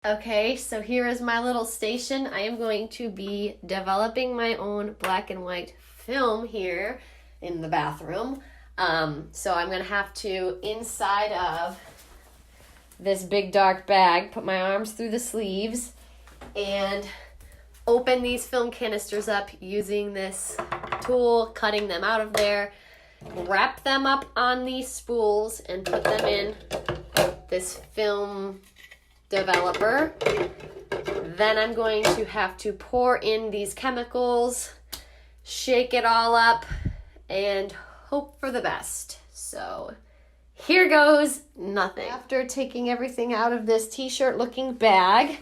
Okay, so here is my little station. I am going to be developing my own black and white film here in the bathroom. So I'm gonna have to, inside of this big dark bag, put my arms through the sleeves and open these film canisters up using this tool, cutting them out of there, wrap them up on these spools and put them in this film developer. Then I'm going to have to pour in these chemicals, shake it all up, and hope for the best. So here goes nothing. After taking everything out of this t-shirt looking bag,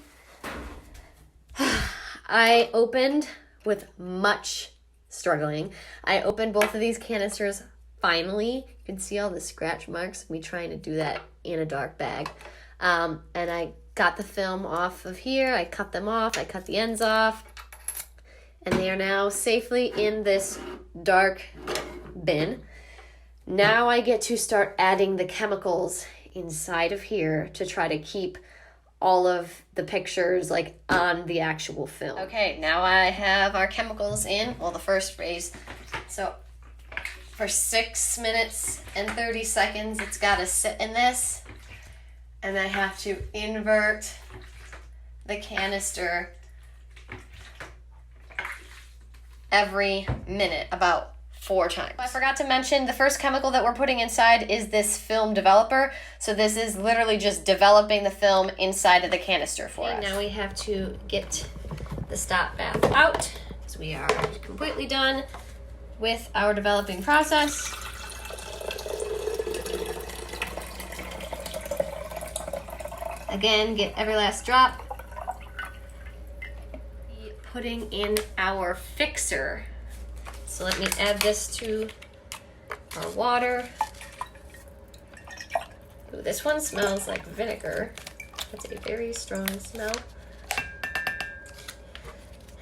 I opened, with much struggling, I opened both of these canisters finally. You can see all the scratch marks of me trying to do that in a dark bag. And I got the film off of here. I cut them off. I cut the ends off. And they are now safely in this dark bin. Now I get to start adding the chemicals inside of here to try to keep all of the pictures like on the actual film. Okay, now I have our chemicals in. Well, the first phase. So for 6 minutes and 30 seconds, it's got to sit in this. And I have to invert the canister every minute, about 4 times. I forgot to mention the first chemical that we're putting inside is this film developer. So this is literally just developing the film inside of the canister for us. Now we have to get the stop bath out because we are completely done with our developing process. Again, get every last drop. Putting in our fixer. So let me add this to our water. Ooh, this one smells like vinegar. That's a very strong smell.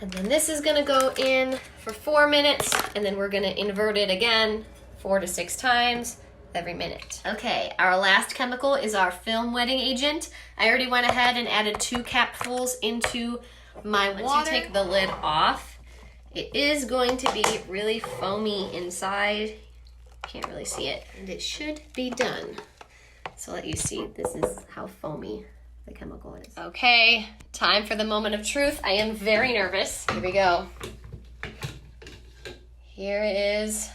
And then this is gonna go in for 4 minutes, and then we're gonna invert it again 4 to 6 times every minute. Okay, our last chemical is our film wetting agent. I already went ahead and added 2 capfuls into my water. Once you take the lid off, it is going to be really foamy inside. Can't really see it, and it should be done. So let you see, this is how foamy the chemical is. Okay, time for the moment of truth. I am very nervous. Here we go. Here is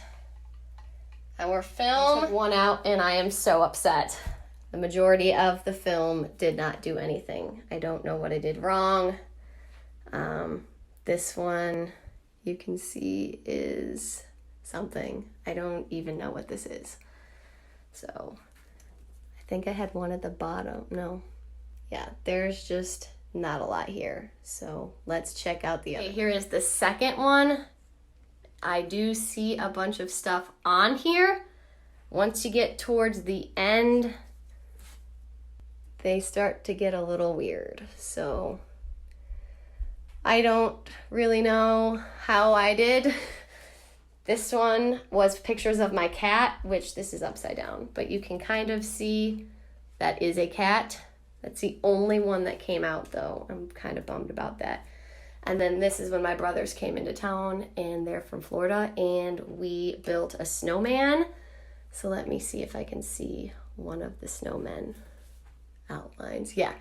our film. I took one out and I am so upset. The majority of the film did not do anything. I don't know what I did wrong. This one you can see is something. I don't even know what this is. So I think I had one at the bottom. No. Yeah, there's just not a lot here. So let's check out the other. Okay, here is the second one. I do see a bunch of stuff on here. Once you get towards the end, they start to get a little weird. So I don't really know how I did. This one was pictures of my cat, which this is upside down, but you can kind of see that is a cat. That's the only one that came out though. I'm kind of bummed about that. And then this is when my brothers came into town, and they're from Florida, and we built a snowman. So let me see if I can see one of the snowmen outlines. Yeah,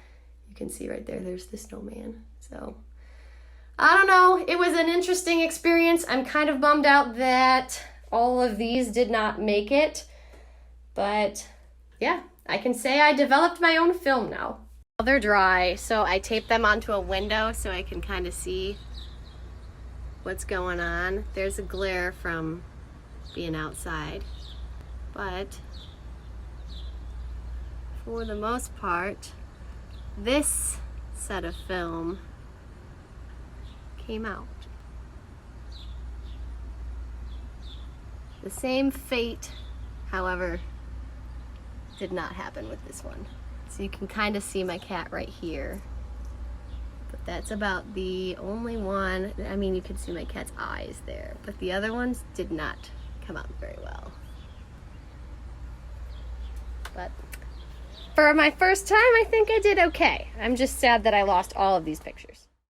you can see right there, there's the snowman. So I don't know, it was an interesting experience. I'm kind of bummed out that all of these did not make it, but yeah, I can say I developed my own film now. They're dry, so I taped them onto a window so I can kind of see what's going on. There's a glare from being outside, but for the most part, this set of film came out. The same fate, however, did not happen with this one. So you can kind of see my cat right here. But that's about the only one. I mean, you can see my cat's eyes there, but the other ones did not come out very well. But for my first time, I think I did okay. I'm just sad that I lost all of these pictures.